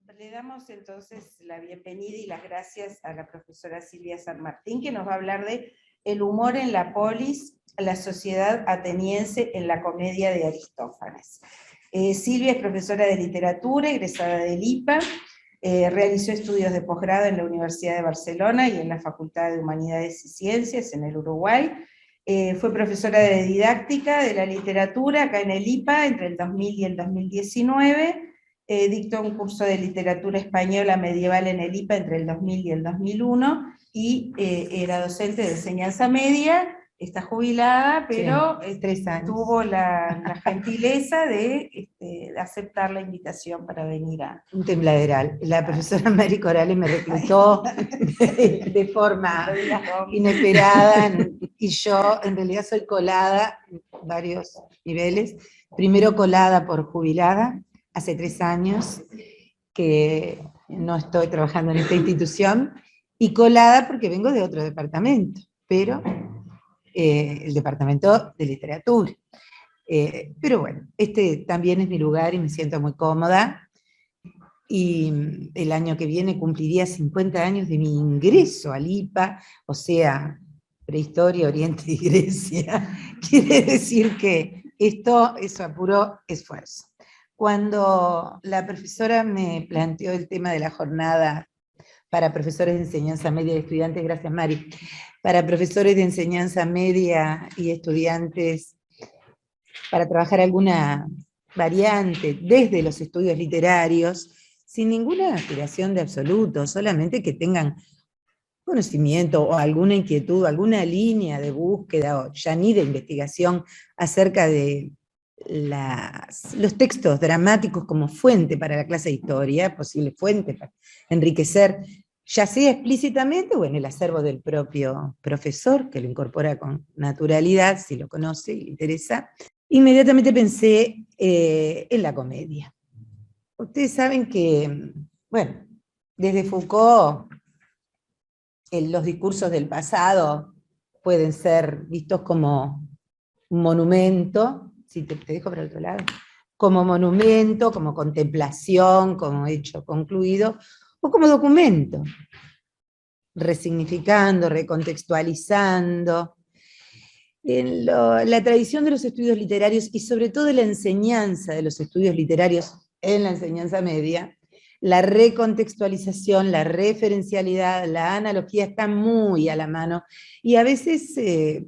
Le damos entonces la bienvenida y las gracias a la profesora Silvia San Martín, que nos va a hablar de el humor en la polis, la sociedad ateniense en la comedia de Aristófanes. Silvia es profesora de literatura, egresada del IPA, realizó estudios de posgrado en la Universidad de Barcelona y en la Facultad de Humanidades y Ciencias en el Uruguay. Fue profesora de didáctica de la literatura acá en el IPA entre el 2000 y el 2019. Dictó un curso de literatura española medieval en el IPA entre el 2000 y el 2001, y era docente de enseñanza media, está jubilada, pero sí, 3 años. Tuvo la gentileza de aceptar la invitación para venir a... Un tembladeral. La profesora Mary Corales me reclutó de forma inesperada, y yo en realidad soy colada en varios niveles. Primero colada por jubilada, hace 3 años que no estoy trabajando en esta institución, y colada porque vengo de otro departamento, pero el departamento de literatura. Pero bueno, este también es mi lugar y me siento muy cómoda. Y el año que viene cumpliría 50 años de mi ingreso al IPA, o sea, prehistoria, Oriente y Grecia. Quiere decir que esto es a puro esfuerzo. Cuando la profesora me planteó el tema de la jornada para profesores de enseñanza media y estudiantes, gracias Mari, para profesores de enseñanza media y estudiantes, para trabajar alguna variante desde los estudios literarios, sin ninguna aspiración de absoluto, solamente que tengan conocimiento o alguna inquietud, alguna línea de búsqueda, o ya ni de investigación, acerca de los textos dramáticos como fuente para la clase de historia, posible fuente para enriquecer, ya sea explícitamente o en el acervo del propio profesor, que lo incorpora con naturalidad, si lo conoce y le interesa. Inmediatamente pensé en la comedia. Ustedes saben que, bueno, desde Foucault, los discursos del pasado pueden ser vistos como un monumento, si te dejo para el otro lado, como monumento, como contemplación, como hecho concluido, o como documento, resignificando, recontextualizando. En la tradición de los estudios literarios, y sobre todo la enseñanza de los estudios literarios en la enseñanza media, la recontextualización, la referencialidad, la analogía están muy a la mano, y a veces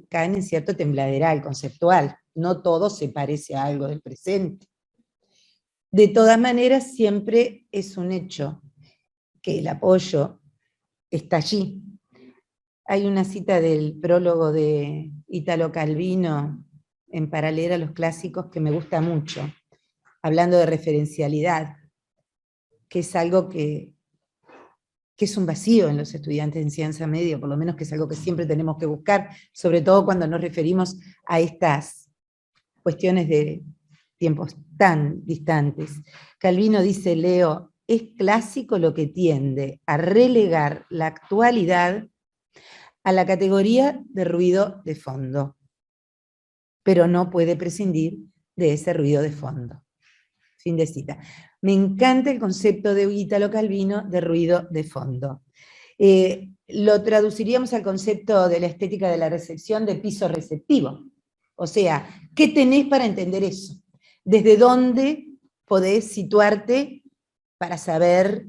caen en cierto tembladeral conceptual. No todo se parece a algo del presente. De todas maneras, siempre es un hecho que el apoyo está allí. Hay una cita del prólogo de Italo Calvino, en Paralela a los clásicos, que me gusta mucho, hablando de referencialidad, que es algo que es un vacío en los estudiantes de enseñanza media, por lo menos que es algo que siempre tenemos que buscar, sobre todo cuando nos referimos a estas cuestiones de tiempos tan distantes. Calvino dice, leo, es clásico lo que tiende a relegar la actualidad a la categoría de ruido de fondo, pero no puede prescindir de ese ruido de fondo. Fin de cita. Me encanta el concepto de Italo Calvino de ruido de fondo. Lo traduciríamos al concepto de la estética de la recepción de piso receptivo. O sea, ¿qué tenés para entender eso? ¿Desde dónde podés situarte para saber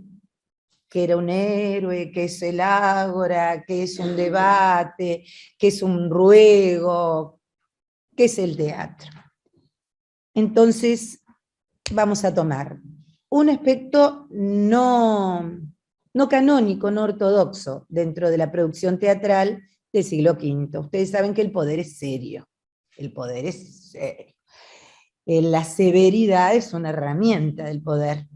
qué era un héroe, qué es el ágora, qué es un debate, qué es un ruego, qué es el teatro? Entonces, vamos a tomar un aspecto no canónico, no ortodoxo, dentro de la producción teatral del siglo V. Ustedes saben que el poder es serio. El poder es serio. La severidad es una herramienta del poder.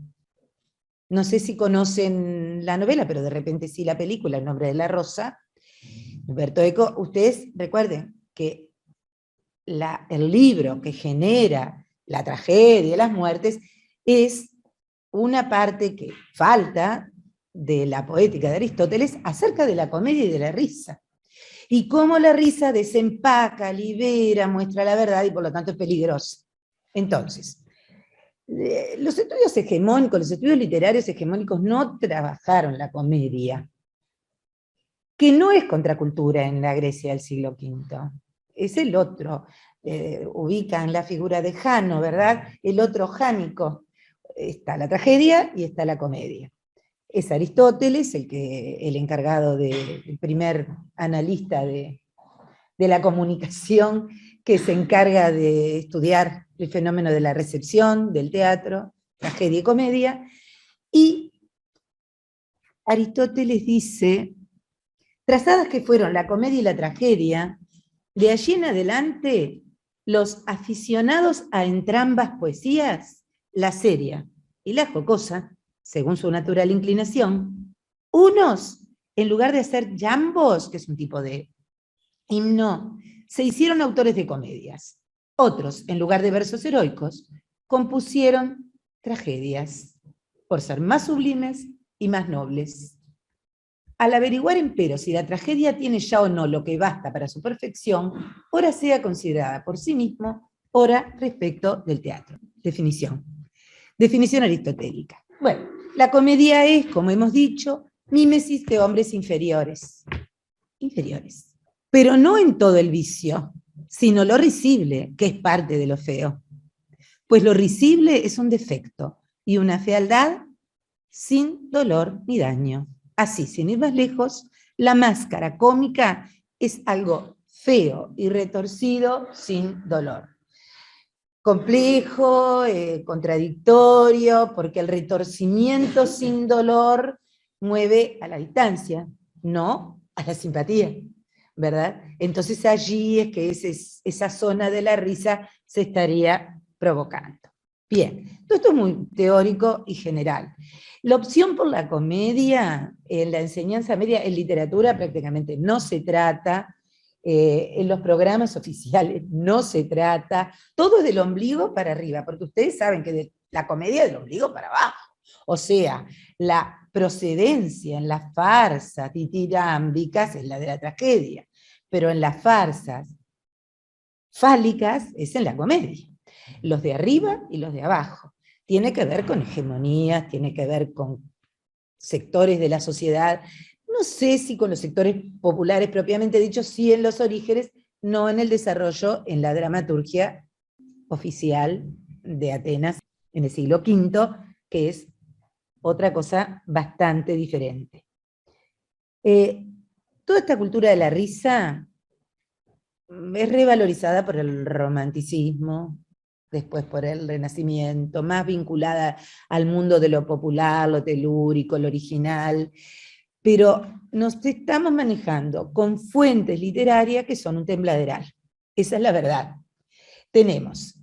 No sé si conocen la novela, pero de repente sí la película, El nombre de la rosa. Humberto Eco, ustedes recuerden que el libro que genera la tragedia, las muertes, es una parte que falta de la poética de Aristóteles acerca de la comedia y de la risa. Y cómo la risa desempaca, libera, muestra la verdad y por lo tanto es peligrosa. Entonces, Los estudios hegemónicos, los estudios literarios hegemónicos no trabajaron la comedia, que no es contracultura en la Grecia del siglo V, es el otro. Ubican la figura de Jano, ¿verdad? El otro jánico. Está la tragedia y está la comedia. Es Aristóteles el encargado el primer analista de la comunicación, que se encarga de estudiar el fenómeno de la recepción, del teatro, tragedia y comedia, y Aristóteles dice, trazadas que fueron la comedia y la tragedia, de allí en adelante, los aficionados a entrambas poesías, la seria y la jocosa, según su natural inclinación, unos, en lugar de hacer jambos, que es un tipo de himno, se hicieron autores de comedias. Otros, en lugar de versos heroicos, compusieron tragedias, por ser más sublimes y más nobles. Al averiguar, empero, si la tragedia tiene ya o no lo que basta para su perfección, ora sea considerada por sí mismo, ora respecto del teatro. Definición. Definición aristotélica. Bueno, la comedia es, como hemos dicho, mímesis de hombres inferiores. Inferiores. Pero no en todo el vicio, sino lo risible, que es parte de lo feo. Pues lo risible es un defecto y una fealdad sin dolor ni daño. Así, sin ir más lejos, la máscara cómica es algo feo y retorcido sin dolor. Complejo, contradictorio, porque el retorcimiento sin dolor mueve a la distancia, no a la simpatía, ¿verdad? Entonces allí es que esa zona de la risa se estaría provocando. Bien, todo esto es muy teórico y general. La opción por la comedia en la enseñanza media, en literatura prácticamente no se trata, en los programas oficiales no se trata, todo es del ombligo para arriba, porque ustedes saben que la comedia es del ombligo para abajo. O sea, la procedencia en las farsas ditirámbicas es la de la tragedia, pero en las farsas fálicas es en la comedia. Los de arriba y los de abajo. Tiene que ver con hegemonías, tiene que ver con sectores de la sociedad, no sé si con los sectores populares propiamente dichos, sí en los orígenes, no en el desarrollo, en la dramaturgia oficial de Atenas en el siglo V, que es otra cosa bastante diferente. Toda esta cultura de la risa es revalorizada por el romanticismo, después por el Renacimiento, más vinculada al mundo de lo popular, lo telúrico, lo original, pero nos estamos manejando con fuentes literarias que son un tembladeral. Esa es la verdad. Tenemos,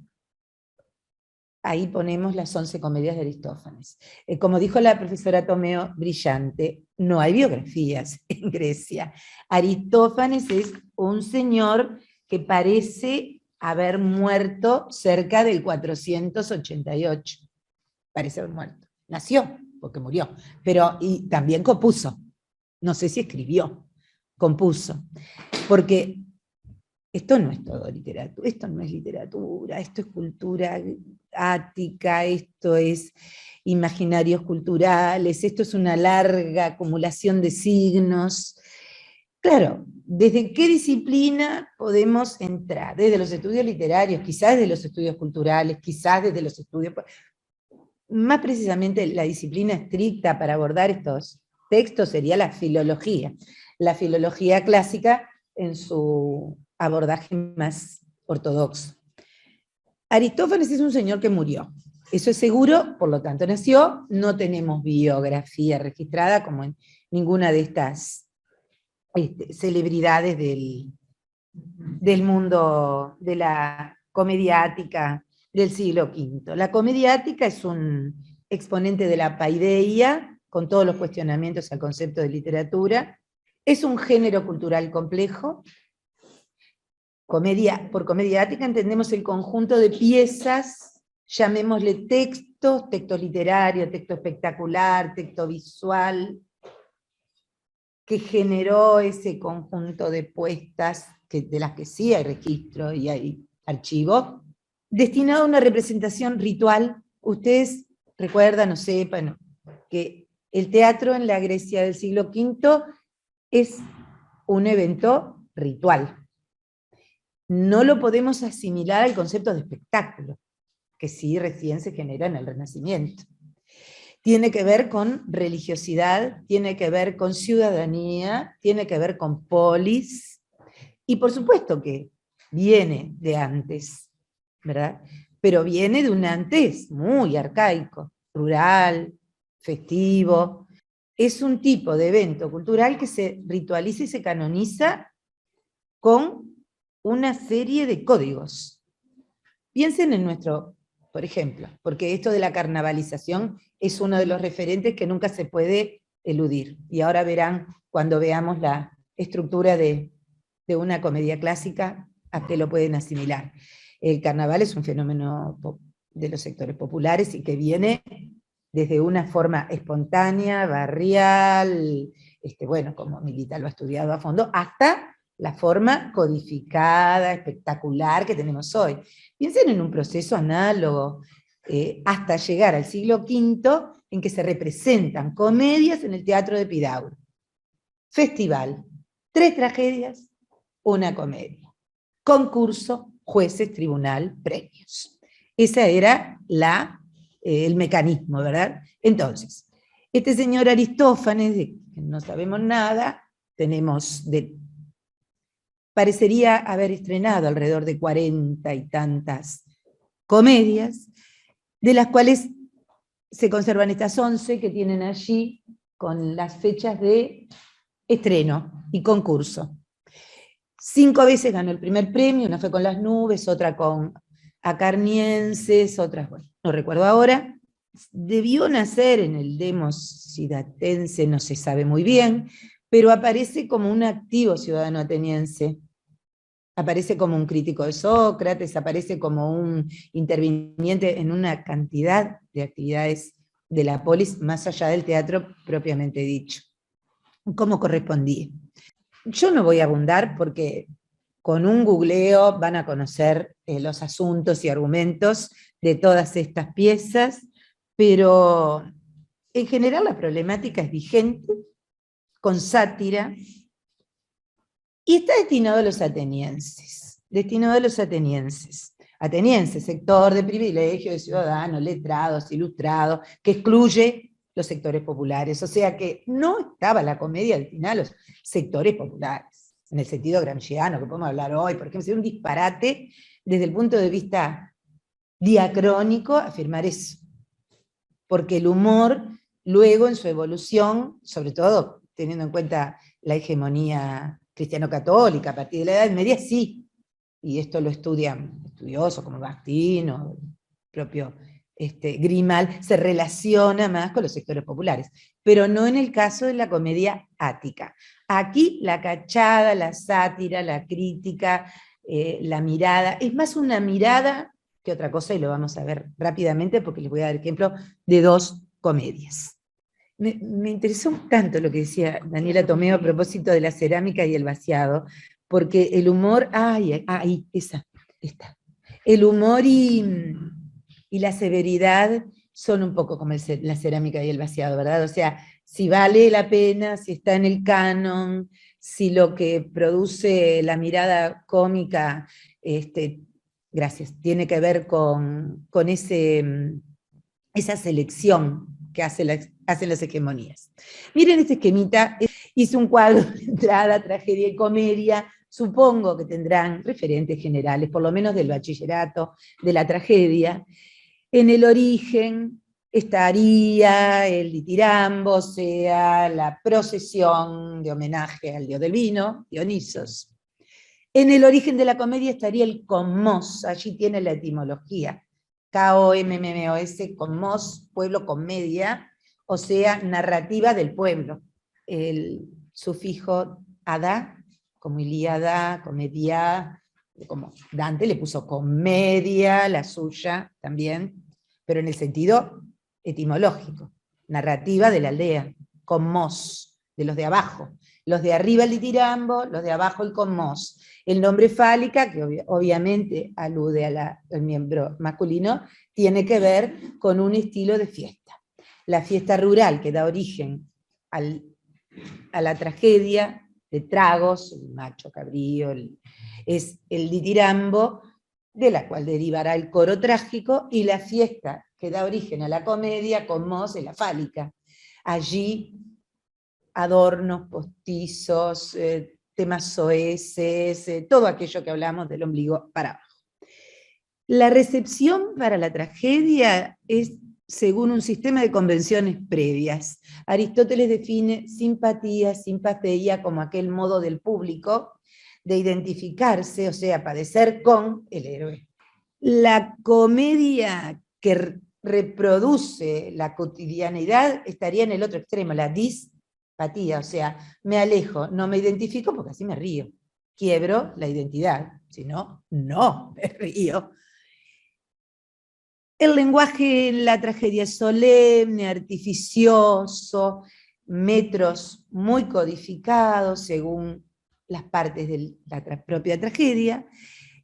ahí ponemos las 11 comedias de Aristófanes. Como dijo la profesora Tomeo, brillante, no hay biografías en Grecia. Aristófanes es un señor que parece haber muerto cerca del 488. Parece haber muerto. Nació, porque murió, pero y también compuso. No sé si escribió, compuso. Porque esto no es todo literatura, esto no es literatura, esto es cultura ática, esto es imaginarios culturales, esto es una larga acumulación de signos. Claro, ¿desde qué disciplina podemos entrar? Desde los estudios literarios, quizás desde los estudios culturales, quizás desde los estudios... Más precisamente la disciplina estricta para abordar estos textos sería la filología clásica en su abordaje más ortodoxo. Aristófanes es un señor que murió, eso es seguro, por lo tanto nació, no tenemos biografía registrada como en ninguna de estas celebridades del mundo de la comediática del siglo V. La comediática es un exponente de la paideia, con todos los cuestionamientos al concepto de literatura, es un género cultural complejo. Por comediática entendemos el conjunto de piezas, llamémosle textos, texto literario, texto espectacular, texto visual, que generó ese conjunto de puestas, de las que sí hay registro y hay archivo, destinado a una representación ritual ustedes recuerdan o sepan que el teatro en la Grecia del siglo V es un evento ritual. No lo podemos asimilar al concepto de espectáculo, que sí recién se genera en el Renacimiento. Tiene que ver con religiosidad, tiene que ver con ciudadanía, tiene que ver con polis, y por supuesto que viene de antes, ¿verdad? Pero viene de un antes muy arcaico, rural, festivo. Es un tipo de evento cultural que se ritualiza y se canoniza con una serie de códigos. Piensen en nuestro, por ejemplo, porque esto de la carnavalización es uno de los referentes que nunca se puede eludir. Y ahora verán, cuando veamos la estructura de una comedia clásica, a qué lo pueden asimilar. El carnaval es un fenómeno de los sectores populares y que viene desde una forma espontánea, barrial, bueno, como Milita lo ha estudiado a fondo, hasta la forma codificada, espectacular que tenemos hoy. Piensen en un proceso análogo, hasta llegar al siglo V, en que se representan comedias en el Teatro de Epidauro. Festival, 3 tragedias, una comedia. Concurso, jueces, tribunal, premios. Ese era el mecanismo, ¿verdad? Entonces, este señor Aristófanes, de que no sabemos nada, parecería haber estrenado alrededor de 40 y tantas comedias, de las cuales se conservan estas 11 que tienen allí con las fechas de estreno y concurso. 5 veces ganó el primer premio, una fue con Las Nubes, otra con Acarnienses, otras, bueno, no recuerdo ahora. Debió nacer en el Demos Cidatense, no se sabe muy bien, pero aparece como un activo ciudadano ateniense. Aparece como un crítico de Sócrates, aparece como un interviniente en una cantidad de actividades de la polis, más allá del teatro propiamente dicho. ¿Cómo correspondía? Yo no voy a abundar porque con un googleo van a conocer los asuntos y argumentos de todas estas piezas, pero en general la problemática es vigente, con sátira, y está destinado a los atenienses, atenienses, sector de privilegio de ciudadanos, letrados, ilustrados, que excluye los sectores populares, o sea que no estaba la comedia destinada a los sectores populares, en el sentido gramsciano, que podemos hablar hoy, por ejemplo, sería un disparate desde el punto de vista diacrónico afirmar eso, porque el humor luego en su evolución, sobre todo teniendo en cuenta la hegemonía cristiano-católica a partir de la Edad Media, sí, y esto lo estudian estudiosos como Bakhtin o el propio Grimal, se relaciona más con los sectores populares, pero no en el caso de la comedia ática. Aquí la cachada, la sátira, la crítica, la mirada, es más una mirada que otra cosa, y lo vamos a ver rápidamente porque les voy a dar ejemplo de 2 comedias. Me interesó tanto lo que decía Daniela Tomeo a propósito de la cerámica y el vaciado, porque el humor, el humor y la severidad son un poco como la cerámica y el vaciado, ¿verdad? O sea, si vale la pena, si está en el canon, si lo que produce la mirada cómica, gracias, tiene que ver con esa selección que hacen las hegemonías. Miren este esquemita, hice un cuadro de entrada, tragedia y comedia, supongo que tendrán referentes generales, por lo menos del bachillerato, de la tragedia. En el origen estaría el ditirambo, o sea, la procesión de homenaje al dios del vino, Dionisos. En el origen de la comedia estaría el commos, allí tiene la etimología, K-O-M-M-O-S, commos, pueblo, comedia, o sea, narrativa del pueblo. El sufijo ada, como Ilíada, comedia, como Dante le puso comedia, la suya también, pero en el sentido etimológico, narrativa de la aldea, commos, de los de abajo. Los de arriba el ditirambo, los de abajo el conmos. El nombre fálica, que obviamente alude al miembro masculino, tiene que ver con un estilo de fiesta. La fiesta rural que da origen a la tragedia de tragos, el macho cabrío, es el ditirambo, de la cual derivará el coro trágico, y la fiesta que da origen a la comedia, conmos, es la fálica. Allí adornos, postizos, temas soeces, todo aquello que hablamos del ombligo para abajo. La recepción para la tragedia es según un sistema de convenciones previas. Aristóteles define simpatía, simpatia como aquel modo del público de identificarse, o sea, padecer con el héroe. La comedia que reproduce la cotidianidad estaría en el otro extremo, la dispatía, o sea, me alejo, no me identifico porque así me río. Quiebro la identidad, si no, no me río. El lenguaje en la tragedia es solemne, artificioso, metros muy codificados según las partes de la propia tragedia.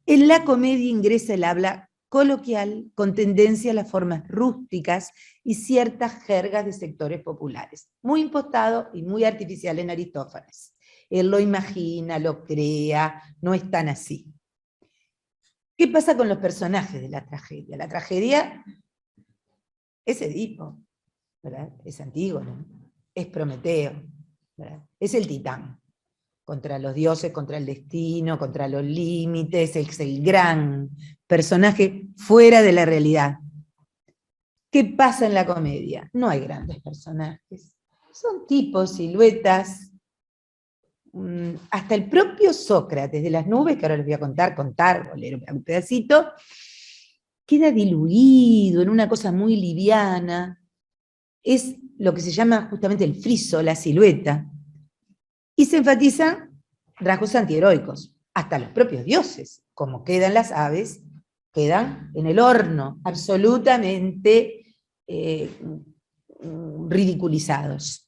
En la comedia ingresa el habla coloquial con tendencia a las formas rústicas y ciertas jergas de sectores populares. Muy impostado y muy artificial en Aristófanes. Él lo imagina, lo crea, no es tan así. ¿Qué pasa con los personajes de la tragedia? La tragedia es Edipo, ¿verdad? Es Antígono, es Prometeo, ¿verdad? Es el titán, contra los dioses, contra el destino, contra los límites, es el gran personaje fuera de la realidad. ¿Qué pasa en la comedia? No hay grandes personajes, son tipos, siluetas. Hasta el propio Sócrates de las nubes, que ahora les voy a contar, o leer un pedacito, queda diluido en una cosa muy liviana. Es lo que se llama justamente el friso, la silueta. Y se enfatizan rasgos antiheroicos. Hasta los propios dioses, como quedan las aves, quedan en el horno, absolutamente ridiculizados.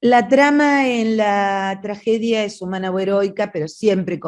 La trama en la tragedia es humana o heroica, pero siempre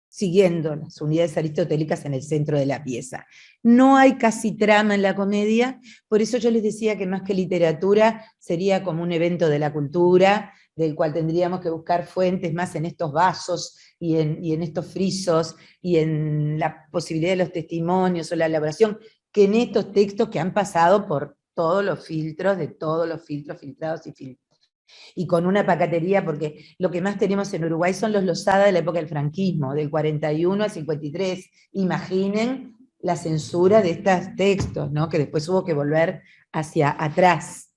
siguiendo las unidades aristotélicas en el centro de la pieza. No hay casi trama en la comedia, por eso yo les decía que más que literatura sería como un evento de la cultura, del cual tendríamos que buscar fuentes más en estos vasos y en estos frisos y en la posibilidad de los testimonios o la elaboración, que en estos textos que han pasado por todos los filtros, de todos los filtros filtrados y filtrados. Y con una pacatería, porque lo que más tenemos en Uruguay son los Losada de la época del franquismo, del 41 al 53. Imaginen la censura de estos textos, ¿no? Que después hubo que volver hacia atrás.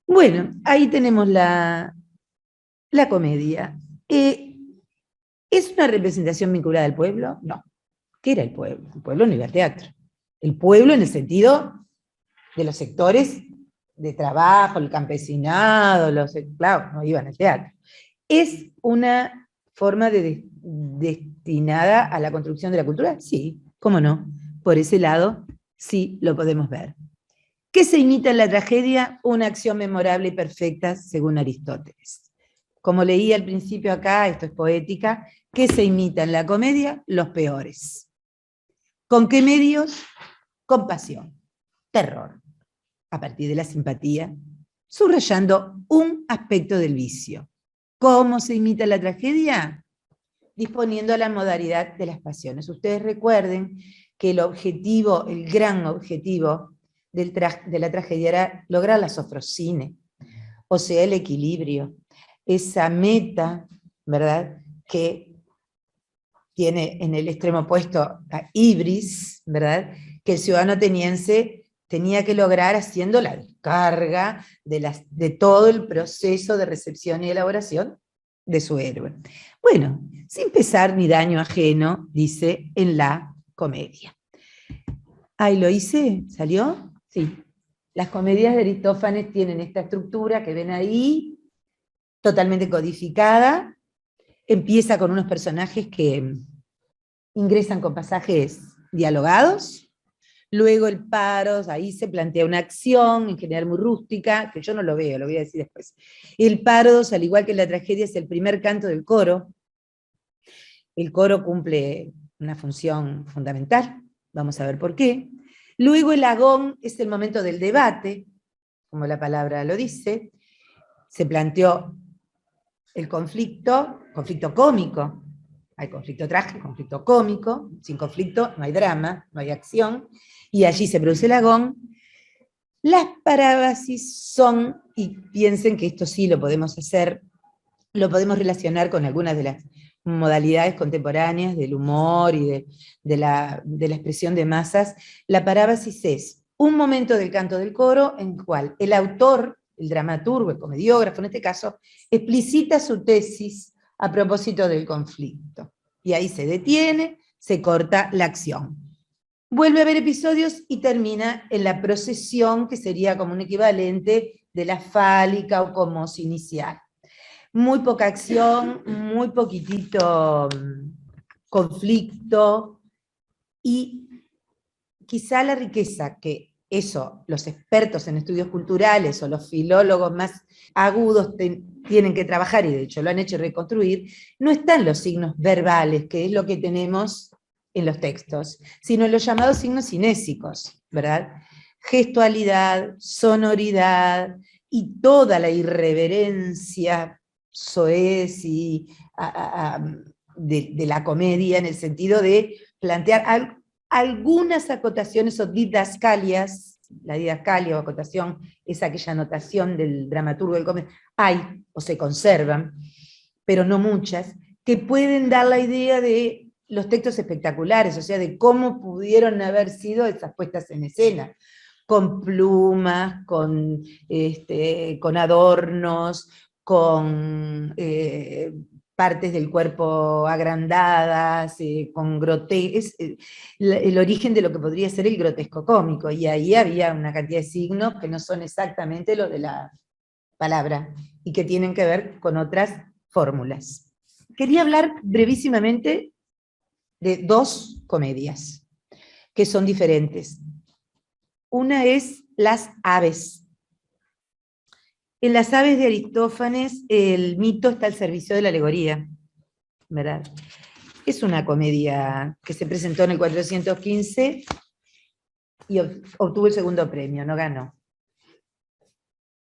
Bueno, ahí tenemos la comedia. ¿Es una representación vinculada al pueblo? No. ¿Qué era el pueblo? El pueblo no iba al teatro. El pueblo en el sentido de los sectores de trabajo, el campesinado, los esclavos, no iban al teatro. ¿Es una forma destinada a la construcción de la cultura? Sí, ¿cómo no? Por ese lado, sí lo podemos ver. ¿Qué se imita en la tragedia? Una acción memorable y perfecta, según Aristóteles. Como leí al principio acá, esto es poética, ¿qué se imita en la comedia? Los peores. ¿Con qué medios? Con pasión, terror, a partir de la simpatía, subrayando un aspecto del vicio. ¿Cómo se imita la tragedia? Disponiendo la modalidad de las pasiones. Ustedes recuerden que el objetivo, el gran objetivo de la tragedia era lograr la sofrosine, o sea, el equilibrio, esa meta, ¿verdad?, que tiene en el extremo opuesto a Ibris, ¿verdad?, que el ciudadano ateniense tenía que lograr haciendo la descarga de todo el proceso de recepción y elaboración de su héroe. Bueno, sin pesar ni daño ajeno, dice en la comedia. ¿Ahí lo hice? ¿Salió? Sí. Las comedias de Aristófanes tienen esta estructura que ven ahí, totalmente codificada. Empieza con unos personajes que ingresan con pasajes dialogados, Luego el paros, ahí se plantea una acción, en general muy rústica, que yo no lo veo, lo voy a decir después. El paros, al igual que la tragedia, es el primer canto del coro. El coro cumple una función fundamental, vamos a ver por qué. Luego el agón es el momento del debate, como la palabra lo dice. Se planteó el conflicto cómico. Hay conflicto trágico, conflicto cómico. Sin conflicto no hay drama, no hay acción. Y allí se produce el agón. Las parábasis son, y piensen que esto sí lo podemos hacer, lo podemos relacionar con algunas de las modalidades contemporáneas del humor y de la expresión de masas. La parábasis es un momento del canto del coro en el cual el autor, el dramaturgo, el comediógrafo en este caso, explicita su tesis a propósito del conflicto. Y ahí se detiene, se corta la acción. Vuelve a haber episodios y termina en la procesión, que sería como un equivalente de la fálica o como inicial. Muy poca acción, muy poquitito conflicto, y quizá la riqueza que eso, los expertos en estudios culturales o los filólogos más agudos tienen que trabajar, y de hecho lo han hecho reconstruir, no están los signos verbales, que es lo que tenemos en los textos, sino en los llamados signos cinésicos, ¿verdad? Gestualidad, sonoridad y toda la irreverencia soez y de la comedia, en el sentido de plantear algunas acotaciones o didascalias. La didascalia o acotación es aquella anotación del dramaturgo del cómic, hay o se conservan, pero no muchas, que pueden dar la idea de los textos espectaculares, o sea, de cómo pudieron haber sido esas puestas en escena, con plumas, con adornos, con partes del cuerpo agrandadas, con el origen de lo que podría ser el grotesco cómico, y ahí había una cantidad de signos que no son exactamente los de la palabra, y que tienen que ver con otras fórmulas. Quería hablar brevísimamente de dos comedias, que son diferentes. Una es Las aves. En Las aves de Aristófanes, el mito está al servicio de la alegoría, ¿verdad? Es una comedia que se presentó en el 415 y obtuvo el segundo premio, no ganó.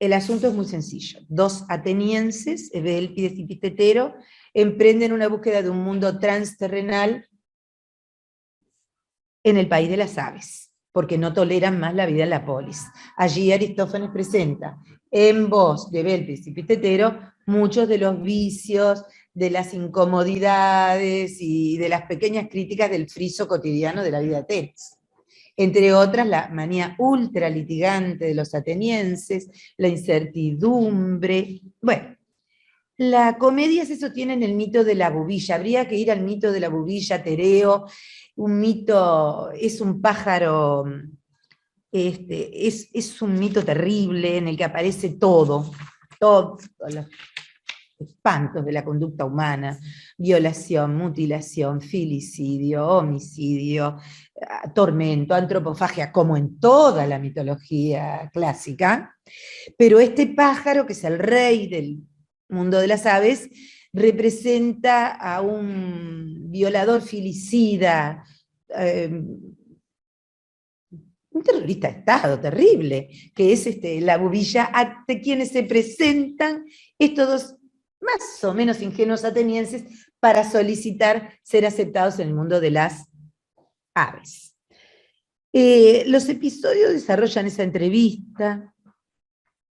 El asunto es muy sencillo. Dos atenienses, Eubélpides y Pistetero, emprenden una búsqueda de un mundo transterrenal en el país de las aves, porque no toleran más la vida en la polis. Allí Aristófanes presenta, en voz de Eubélpides y Pistetero, muchos de los vicios, de las incomodidades y de las pequeñas críticas del friso cotidiano de la vida de Atenas. Entre otras, la manía ultra litigante de los atenienses, la incertidumbre. Bueno, la comedia se sostiene en el mito de la bubilla. Habría que ir al mito de la bubilla, Tereo. Un mito, es un pájaro, es un mito terrible en el que aparece todos los espantos de la conducta humana: violación, mutilación, filicidio, homicidio, tormento, antropofagia, como en toda la mitología clásica. Pero este pájaro, que es el rey del mundo de las aves, representa a un violador filicida, un terrorista de Estado terrible, que es la bubilla, ante quienes se presentan estos dos más o menos ingenuos atenienses para solicitar ser aceptados en el mundo de las aves. Los episodios desarrollan esa entrevista,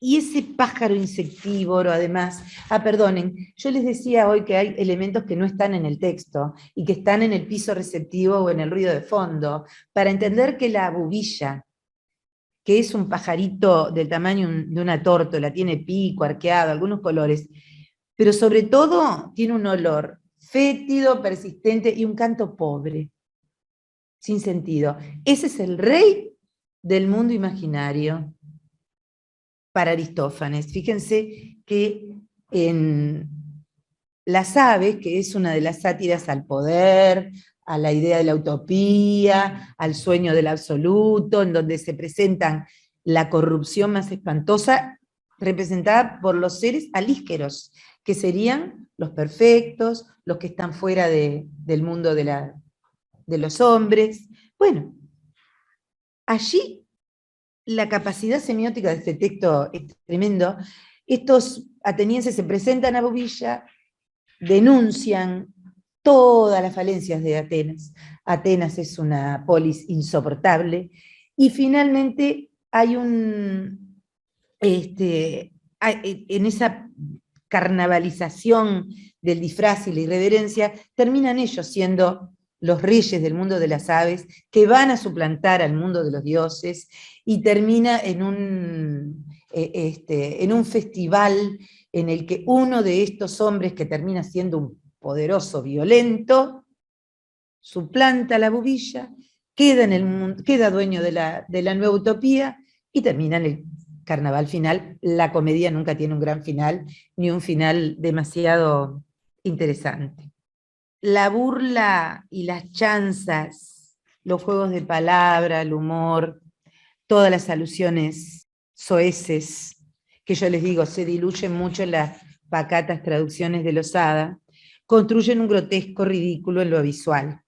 y ese pájaro insectívoro, además, perdonen, yo les decía hoy que hay elementos que no están en el texto, y que están en el piso receptivo o en el ruido de fondo, para entender que la bubilla, que es un pajarito del tamaño de una tórtola, tiene pico, arqueado, algunos colores, pero sobre todo tiene un olor fétido, persistente, y un canto pobre, sin sentido. Ese es el rey del mundo imaginario para Aristófanes. Fíjense que en Las aves, que es una de las sátiras al poder, a la idea de la utopía, al sueño del absoluto, en donde se presentan la corrupción más espantosa, representada por los seres alísqueros, que serían los perfectos, los que están fuera del mundo de los hombres. Bueno, allí la capacidad semiótica de este texto es tremendo. Estos atenienses se presentan a Bobilla, denuncian todas las falencias de Atenas. Atenas es una polis insoportable, y finalmente hay en esa carnavalización del disfraz y la irreverencia, terminan ellos siendo los reyes del mundo de las aves, que van a suplantar al mundo de los dioses, y termina en un festival en el que uno de estos hombres, que termina siendo un poderoso violento, suplanta la Bobilla, queda dueño de la nueva utopía, y termina en el carnaval final. La comedia nunca tiene un gran final, ni un final demasiado interesante. La burla y las chanzas, los juegos de palabra, el humor, todas las alusiones soeces, que yo les digo, se diluyen mucho en las pacatas traducciones de Losada, construyen un grotesco ridículo en lo visual.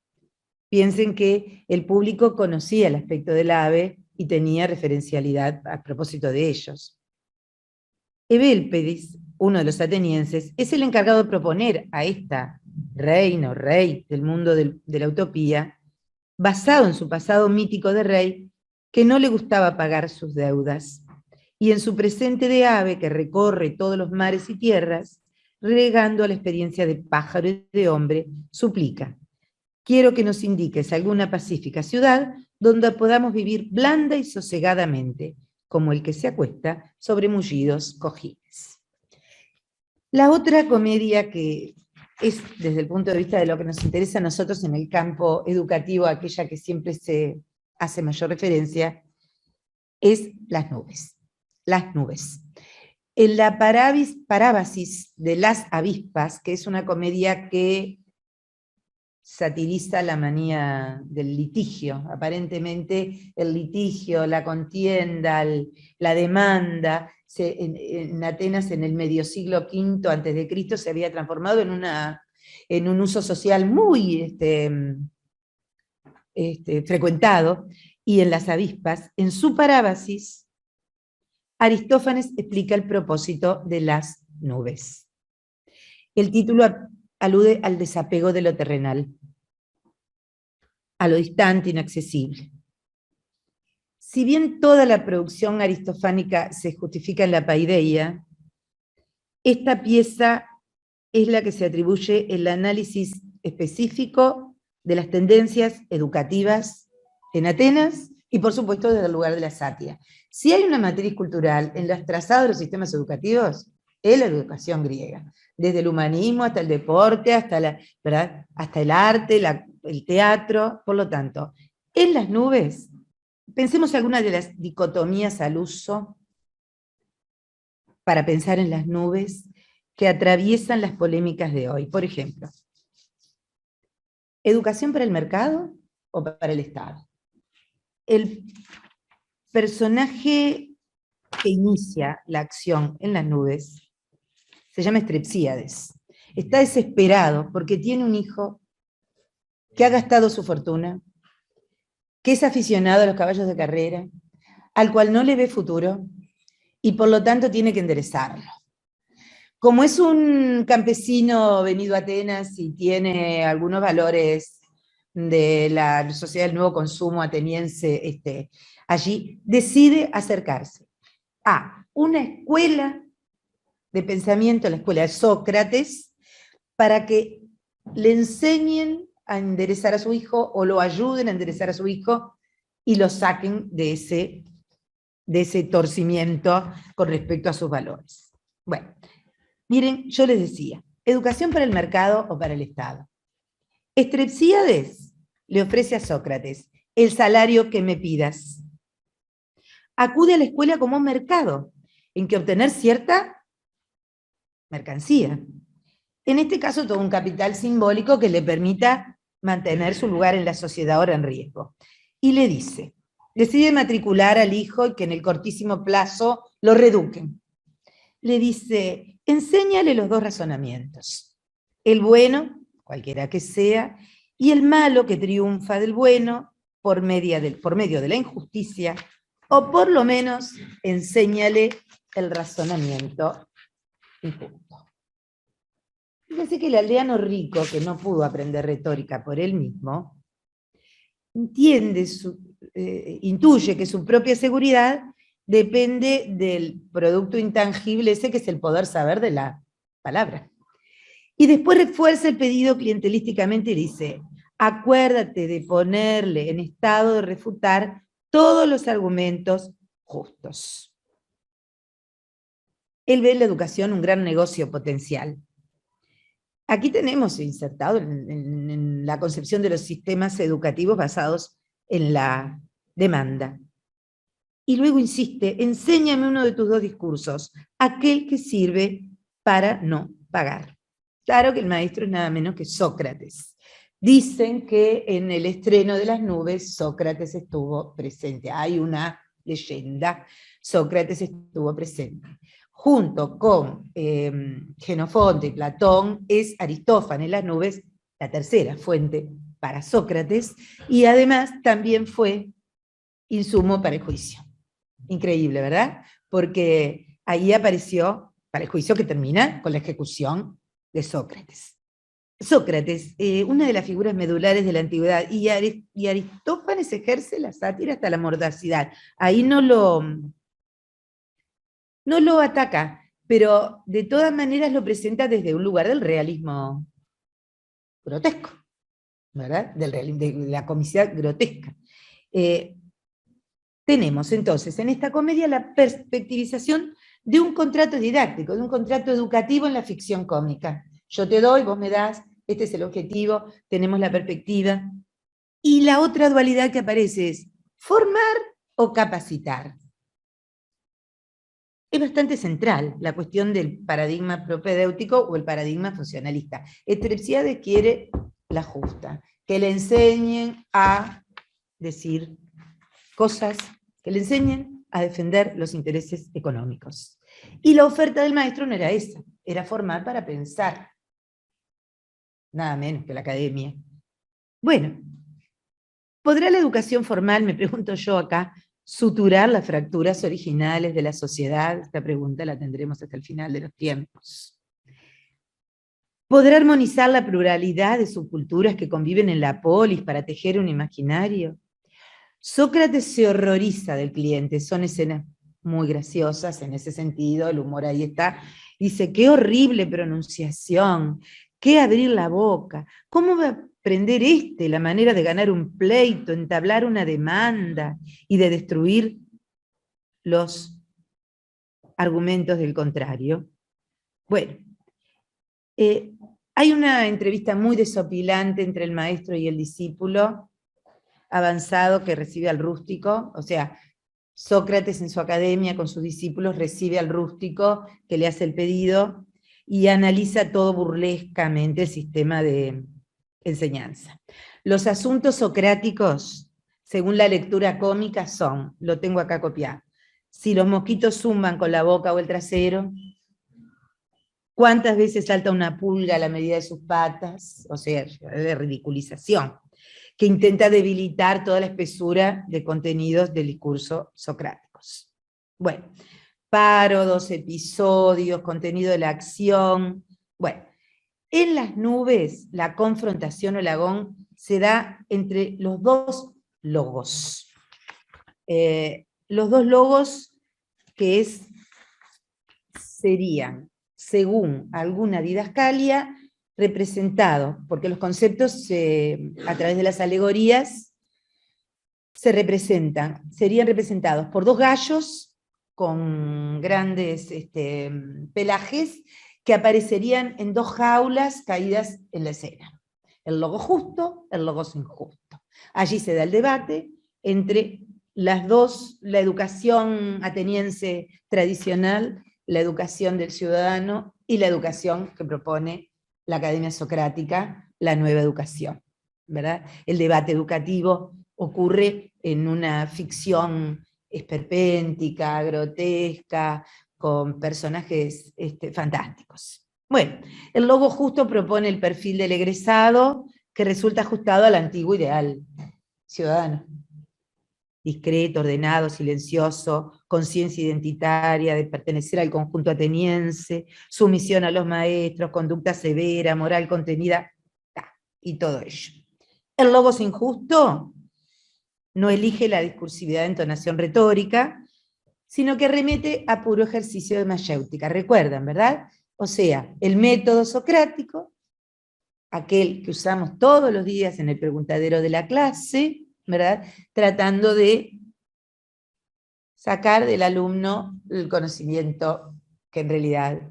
Piensen que el público conocía el aspecto del ave y tenía referencialidad a propósito de ellos. Evélpedes, uno de los atenienses, es el encargado de proponer a esta reina o rey del mundo de la utopía, basado en su pasado mítico de rey, que no le gustaba pagar sus deudas, y en su presente de ave que recorre todos los mares y tierras, regando a la experiencia de pájaro y de hombre, suplica: quiero que nos indiques alguna pacífica ciudad donde podamos vivir blanda y sosegadamente, como el que se acuesta sobre mullidos cojines. La otra comedia, que es desde el punto de vista de lo que nos interesa a nosotros en el campo educativo, aquella que siempre se hace mayor referencia, es Las nubes. Las nubes. En la Parábasis de las avispas, que es una comedia que satiriza la manía del litigio. Aparentemente el litigio, la contienda, la demanda, en Atenas en el medio siglo V a.C. se había transformado en un uso social muy frecuentado, y en las avispas, en su Parábasis, Aristófanes explica el propósito de las nubes. El título alude al desapego de lo terrenal, a lo distante, inaccesible. Si bien toda la producción aristofánica se justifica en la paideia, esta pieza es la que se atribuye el análisis específico de las tendencias educativas en Atenas y, por supuesto, desde el lugar de la satia. Si hay una matriz cultural en los trazados de los sistemas educativos, es la educación griega. Desde el humanismo hasta el deporte, hasta el arte, el teatro. Por lo tanto, en las nubes, pensemos algunas de las dicotomías al uso para pensar en las nubes que atraviesan las polémicas de hoy. Por ejemplo, ¿educación para el mercado o para el Estado? El personaje que inicia la acción en las nubes se llama Strepsíades. Está desesperado porque tiene un hijo que ha gastado su fortuna, que es aficionado a los caballos de carrera, al cual no le ve futuro, y por lo tanto tiene que enderezarlo. Como es un campesino venido a Atenas y tiene algunos valores de la sociedad del nuevo consumo ateniense, allí decide acercarse a una escuela de pensamiento, la escuela de Sócrates, para que le enseñen a enderezar a su hijo, o lo ayuden a enderezar a su hijo, y lo saquen de ese torcimiento con respecto a sus valores. Bueno, miren, yo les decía, ¿educación para el mercado o para el Estado? Strepsíades le ofrece a Sócrates el salario que me pidas. Acude a la escuela como un mercado, en que obtener cierta mercancía. En este caso, todo un capital simbólico que le permita mantener su lugar en la sociedad ahora en riesgo. Y le dice, decide matricular al hijo y que en el cortísimo plazo lo reeduquen. Le dice, enséñale los dos razonamientos, el bueno, cualquiera que sea, y el malo que triunfa del bueno por medio de la injusticia, o por lo menos enséñale el razonamiento injusto. Fíjense que el aldeano rico, que no pudo aprender retórica por él mismo, intuye que su propia seguridad depende del producto intangible ese que es el poder saber de la palabra. Y después refuerza el pedido clientelísticamente y dice, acuérdate de ponerle en estado de refutar todos los argumentos justos. Él ve en la educación un gran negocio potencial. Aquí tenemos insertado en la concepción de los sistemas educativos basados en la demanda. Y luego insiste, enséñame uno de tus dos discursos, aquel que sirve para no pagar. Claro que el maestro es nada menos que Sócrates. Dicen que en el estreno de Las nubes Sócrates estuvo presente. Hay una leyenda, Sócrates estuvo presente. Junto con Jenofonte y Platón, es Aristófanes Las nubes la tercera fuente para Sócrates, y además también fue insumo para el juicio. Increíble, ¿verdad? Porque ahí apareció, para el juicio que termina con la ejecución de Sócrates. Sócrates, una de las figuras medulares de la antigüedad, y Aristófanes ejerce la sátira hasta la mordacidad. Ahí no lo ataca, pero de todas maneras lo presenta desde un lugar del realismo grotesco, ¿verdad? De la comicidad grotesca. Tenemos entonces en esta comedia la perspectivización de un contrato didáctico, de un contrato educativo en la ficción cómica. Yo te doy, vos me das, este es el objetivo, tenemos la perspectiva. Y la otra dualidad que aparece es formar o capacitar. Es bastante central la cuestión del paradigma propedéutico o el paradigma funcionalista. Estrepsiades quiere la justa, que le enseñen a decir cosas, que le enseñen a defender los intereses económicos. Y la oferta del maestro no era esa, era formar para pensar. Nada menos que la academia. Bueno, ¿podrá la educación formal, me pregunto yo acá, suturar las fracturas originales de la sociedad? Esta pregunta la tendremos hasta el final de los tiempos. ¿Podrá armonizar la pluralidad de subculturas que conviven en la polis para tejer un imaginario? Sócrates se horroriza del cliente, son escenas muy graciosas en ese sentido, el humor ahí está. Dice, qué horrible pronunciación, qué abrir la boca, ¿cómo va a aprender la manera de ganar un pleito, entablar una demanda y de destruir los argumentos del contrario? Bueno, hay una entrevista muy desopilante entre el maestro y el discípulo avanzado que recibe al rústico, o sea, Sócrates en su academia con sus discípulos recibe al rústico que le hace el pedido y analiza todo burlescamente el sistema de enseñanza. Los asuntos socráticos, según la lectura cómica, son, lo tengo acá copiado, si los mosquitos zumban con la boca o el trasero, cuántas veces salta una pulga a la medida de sus patas, o sea, de ridiculización, que intenta debilitar toda la espesura de contenidos del discurso socráticos. Bueno, párodos, episodios, contenido de la acción. Bueno, en Las nubes, la confrontación o el agón se da entre los dos logos. Los dos logos que serían, según alguna didascalia, representados, porque los conceptos a través de las alegorías serían representados por dos gallos con grandes pelajes que aparecerían en dos jaulas caídas en la escena. El logo justo, el logo injusto. Allí se da el debate entre las dos, la educación ateniense tradicional, la educación del ciudadano y la educación que propone la Academia Socrática, la nueva educación. ¿verdad? El debate educativo ocurre en una ficción esperpéntica, grotesca, con personajes fantásticos. Bueno, el logo justo propone el perfil del egresado que resulta ajustado al antiguo ideal ciudadano. Discreto, ordenado, silencioso, conciencia identitaria, de pertenecer al conjunto ateniense, sumisión a los maestros, conducta severa, moral contenida, y todo ello. El logos injusto no elige la discursividad de entonación retórica, sino que remete a puro ejercicio de mayéutica. Recuerdan, ¿verdad? O sea, el método socrático, aquel que usamos todos los días en el preguntadero de la clase, ¿verdad? Tratando de sacar del alumno el conocimiento que en realidad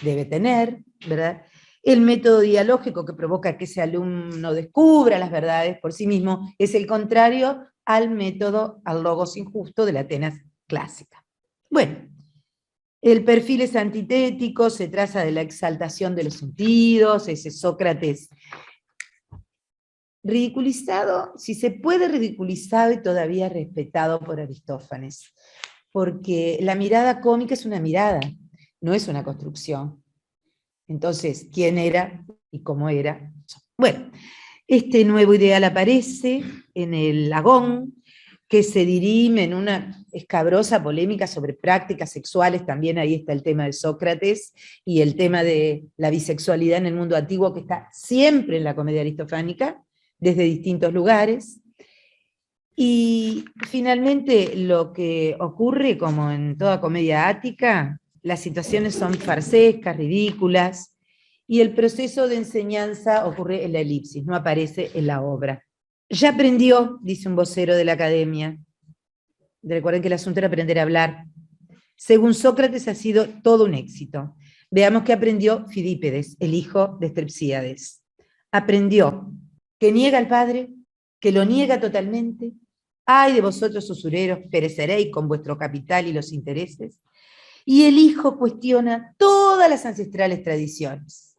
debe tener, ¿verdad? El método dialógico que provoca que ese alumno descubra las verdades por sí mismo es el contrario al método, al logos injusto de la Atenas clásica. Bueno, el perfil es antitético, se traza de la exaltación de los sentidos, ese Sócrates ridiculizado, si se puede, ridiculizado y todavía respetado por Aristófanes, porque la mirada cómica es una mirada, no es una construcción. Entonces, ¿quién era y cómo era? Bueno, este nuevo ideal aparece en el Agón, que se dirime en una escabrosa polémica sobre prácticas sexuales, también ahí está el tema de Sócrates, y el tema de la bisexualidad en el mundo antiguo, que está siempre en la comedia aristofánica, desde distintos lugares. Y finalmente lo que ocurre, como en toda comedia ática, las situaciones son farsescas, ridículas, y el proceso de enseñanza ocurre en la elipsis, no aparece en la obra. Ya aprendió, dice un vocero de la academia. Recuerden que el asunto era aprender a hablar. Según Sócrates ha sido todo un éxito. Veamos qué aprendió Fidípedes, el hijo de Strepsíades. Aprendió que niega al Padre, que lo niega totalmente. Ay de vosotros usureros, pereceréis con vuestro capital y los intereses. Y el hijo cuestiona todas las ancestrales tradiciones.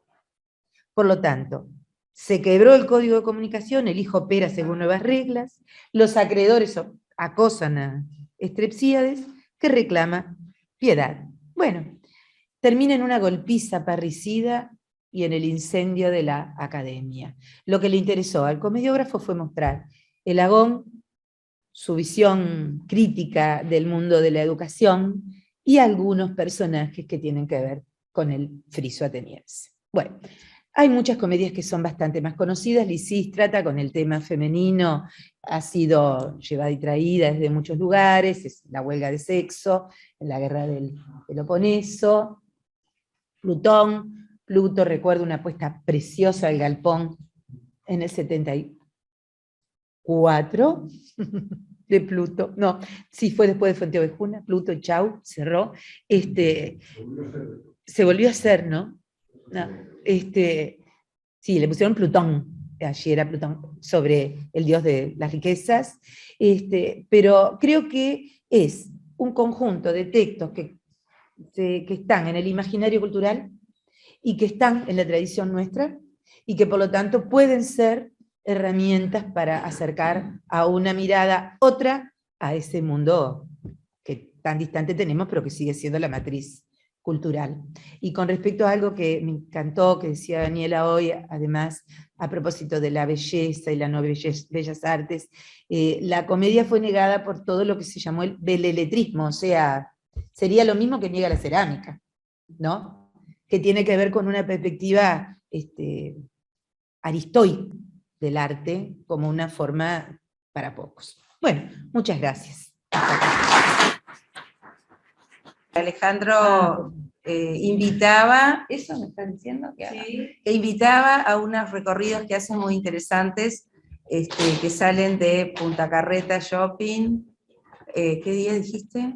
Por lo tanto, se quebró el código de comunicación, el hijo opera según nuevas reglas, los acreedores acosan a Strepsíades, que reclama piedad. Bueno, termina en una golpiza parricida y en el incendio de la academia. Lo que le interesó al comediógrafo fue mostrar el Agón, su visión crítica del mundo de la educación y algunos personajes que tienen que ver con el friso ateniense. Bueno, hay muchas comedias que son bastante más conocidas. Lisístrata, con el tema femenino, ha sido llevada y traída desde muchos lugares, es la huelga de sexo, en la guerra del Peloponeso. Pluto, recuerdo una apuesta preciosa al galpón en el 74 de Pluto, no, sí fue después de Fuenteovejuna, Pluto, chau, cerró, se volvió a hacer, ¿no? No, sí, le pusieron Plutón, allí era Plutón, sobre el dios de las riquezas, pero creo que es un conjunto de textos que están en el imaginario cultural y que están en la tradición nuestra, y que por lo tanto pueden ser herramientas para acercar a una mirada otra a ese mundo que tan distante tenemos, pero que sigue siendo la matriz cultural. Y con respecto a algo que me encantó, que decía Daniela hoy, además, a propósito de la belleza y la no bellas artes, la comedia fue negada por todo lo que se llamó el beleletrismo, o sea, sería lo mismo que niega la cerámica, ¿no? Que tiene que ver con una perspectiva aristoica del arte como una forma para pocos. Bueno, muchas gracias. Alejandro invitaba, ¿eso me están diciendo? Que invitaba a unos recorridos que hacen muy interesantes, que salen de Punta Carreta Shopping. ¿Qué día dijiste?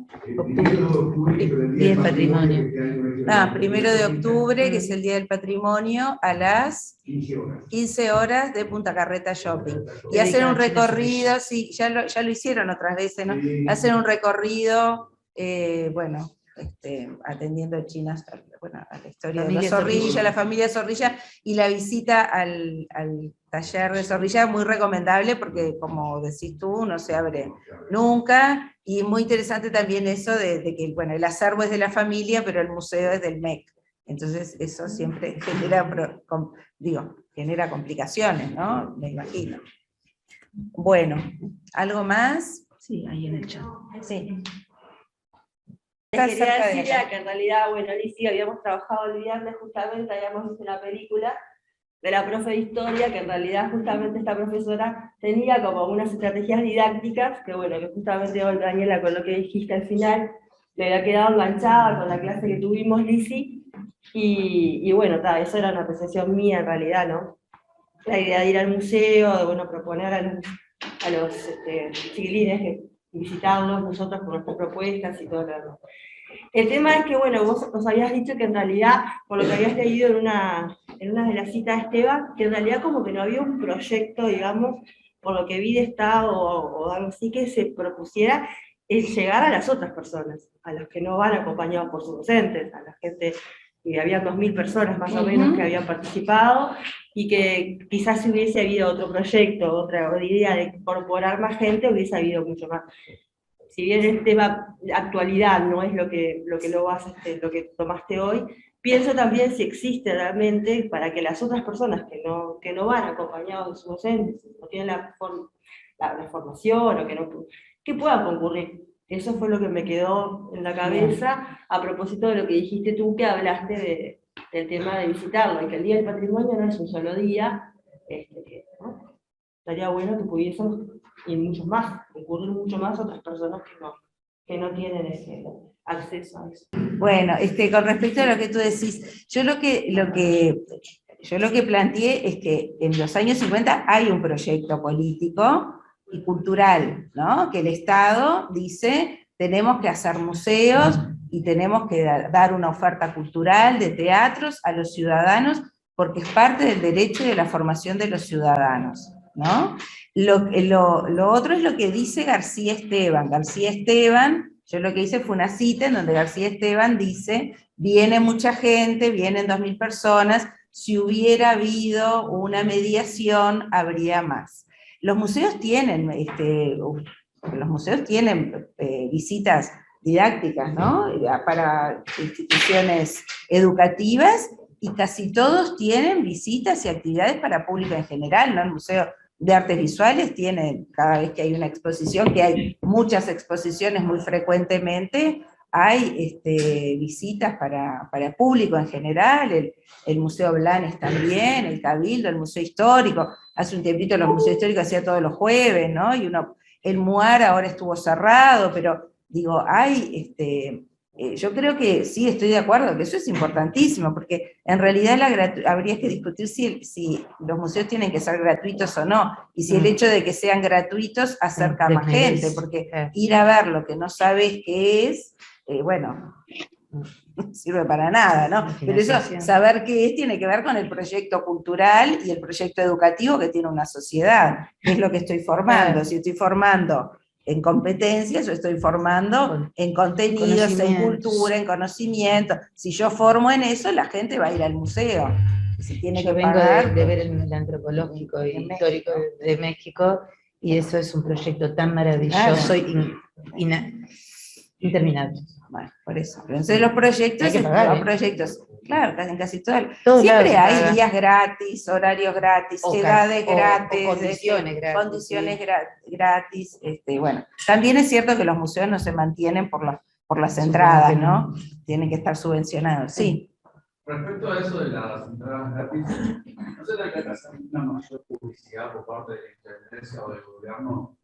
Día del Patrimonio. 1 de octubre, que es el Día del Patrimonio, a las 15 horas de Punta Carreta Shopping. Y hacen un recorrido, sí, ya lo hicieron otras veces, ¿no? Hacen un recorrido, bueno, atendiendo chinas, bueno, a la historia de Familia los Zorrilla, Zorrilla. la familia Zorrilla, y la visita al taller de Zorrilla, muy recomendable, porque como decís tú, no se abre nunca, y muy interesante también eso de que, bueno, el acervo es de la familia, pero el museo es del MEC. Entonces eso siempre genera, genera complicaciones, ¿no? Me imagino. Bueno, ¿algo más? Sí, ahí en el chat. Sí. Quería cerca de decirle acá. que en realidad, bueno, Lizzy, habíamos trabajado el viernes justamente, habíamos visto una película de la profe de historia, que en realidad justamente esta profesora tenía como unas estrategias didácticas, que bueno, que justamente hoy, Daniela, con lo que dijiste al final, le había quedado enganchada con la clase que tuvimos, Lizzy, y bueno, eso era una apreciación mía en realidad, ¿no? La idea de ir al museo, de bueno, proponer a los chiquilines que visitarlos nosotros con nuestras propuestas y todo lo demás. El tema es que, bueno, vos nos habías dicho que en realidad, por lo que habías leído en una de las citas de Esteban, que en realidad como que no había un proyecto, digamos, por lo que vi de Estado o algo así, que se propusiera llegar a las otras personas, a los que no van acompañados por sus docentes, a la gente, y había 2000 personas más o menos que habían participado, y que quizás si hubiese habido otro proyecto, otra idea de incorporar más gente, hubiese habido mucho más. Si bien el tema de actualidad no es lo que lo vas, lo que tomaste hoy, pienso también si existe realmente para que las otras personas que no van acompañados de sus docentes, no tienen la formación o que puedan concurrir. Eso fue lo que me quedó en la cabeza a propósito de lo que dijiste tú, que hablaste del tema de visitarlo, y que el Día del Patrimonio no es un solo día, ¿no? Estaría bueno que pudiésemos, y muchos más, concurrir mucho más a otras personas que no tienen ese acceso a eso. Bueno, con respecto a lo que tú decís, yo lo que planteé es que en los años 50 hay un proyecto político y cultural, ¿no? Que el Estado dice, tenemos que hacer museos y tenemos que dar una oferta cultural de teatros a los ciudadanos, porque es parte del derecho y de la formación de los ciudadanos, ¿no? Lo otro es lo que dice García Esteban. García Esteban, yo lo que hice fue una cita en donde García Esteban dice, viene mucha gente, vienen 2000 personas, si hubiera habido una mediación, habría más. Los museos tienen, visitas didácticas, ¿no? Para instituciones educativas, y casi todos tienen visitas y actividades para público en general, ¿no? El Museo de Artes Visuales tiene, cada vez que hay una exposición, que hay muchas exposiciones muy frecuentemente, hay visitas para público en general, el Museo Blanes también, el Cabildo, el Museo Histórico, hace un tiempito los museos históricos hacía todos los jueves, ¿no? El MUAR ahora estuvo cerrado, pero digo, yo creo que sí, estoy de acuerdo, que eso es importantísimo, porque en realidad habría que discutir si los museos tienen que ser gratuitos o no, y si el hecho de que sean gratuitos acerca a más gente, porque ir a ver lo que no sabes qué es, bueno, no sirve para nada, ¿no? Pero eso, saber qué es, tiene que ver con el proyecto cultural y el proyecto educativo que tiene una sociedad, que es lo que estoy formando. Si estoy formando en competencias, yo estoy formando en contenidos, en cultura, en conocimiento. Si yo formo en eso, la gente va a ir al museo. Si tiene yo que vengo pagar, de ver el antropológico e histórico de México, y eso es un proyecto tan maravilloso, interminable. Bueno, por eso. Entonces los proyectos, claro, en casi todo. Siempre hay días gratis, horarios gratis, edades gratis, condiciones gratis. Bueno, también es cierto que los museos no se mantienen por las entradas, ¿no? Tienen que estar subvencionados, sí. Respecto a eso de las entradas gratis, ¿no se trata de hacer una mayor publicidad por parte de la intendencia o del gobierno?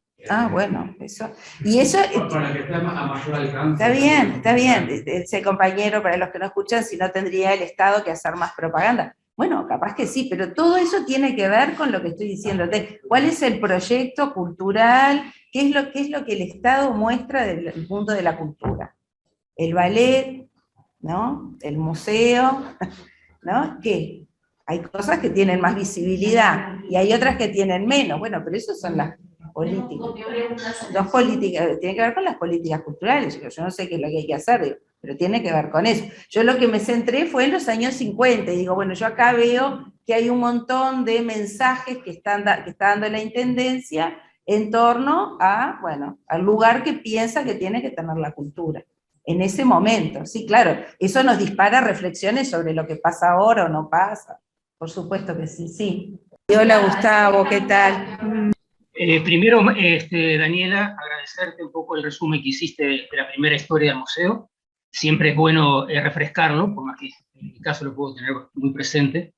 Bueno, eso. Y eso. Para que esté a mayor alcance. Está bien. Ese compañero, para los que no escuchan, si no tendría el Estado que hacer más propaganda. Bueno, capaz que sí, pero todo eso tiene que ver con lo que estoy diciendo. ¿Cuál es el proyecto cultural? ¿Qué es lo que el Estado muestra desde el punto de la cultura? El ballet, ¿no? El museo, ¿no? ¿Qué? Hay cosas que tienen más visibilidad y hay otras que tienen menos. Bueno, pero eso son las políticas. Tiene que ver con las políticas culturales. Yo no sé qué es lo que hay que hacer. pero tiene que ver con eso. Yo lo que me centré fue en los años 50, y digo, bueno, yo acá veo que hay un montón de mensajes que está dando la Intendencia en torno a, bueno, al lugar que piensa que tiene que tener la cultura. En ese momento, sí, claro, eso nos dispara reflexiones sobre lo que pasa ahora o no pasa. Por supuesto que sí, sí. Y hola Gustavo, ¿qué tal? Primero, Daniela, agradecerte un poco el resumen que hiciste de la primera historia del museo. Siempre es bueno refrescarlo, por más que en mi caso lo puedo tener muy presente.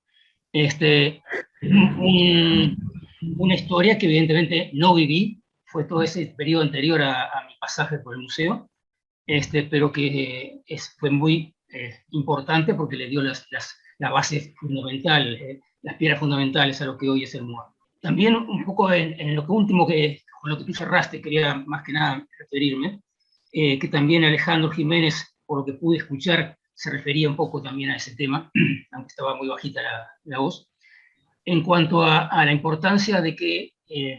Una historia que evidentemente no viví, fue todo ese periodo anterior a mi pasaje por el museo, pero que fue muy importante porque le dio la base fundamental, las piedras fundamentales a lo que hoy es el MUAC. También un poco en lo que último con lo que tú cerraste, quería más que nada referirme, que también Alejandro Jiménez, por lo que pude escuchar, se refería un poco también a ese tema, aunque estaba muy bajita la voz, en cuanto a la importancia de que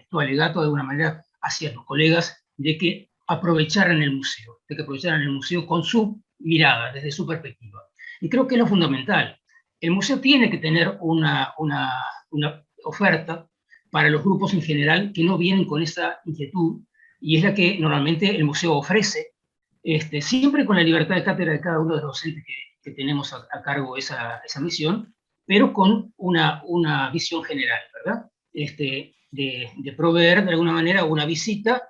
tu alegato de alguna manera hacia los colegas, de que aprovecharan el museo, de que aprovecharan el museo con su mirada, desde su perspectiva. Y creo que es lo fundamental. El museo tiene que tener una oferta para los grupos en general que no vienen con esa inquietud, y es la que normalmente el museo ofrece, siempre con la libertad de cátedra de cada uno de los docentes que tenemos a cargo esa misión, pero con una visión general, ¿verdad? De proveer de alguna manera una visita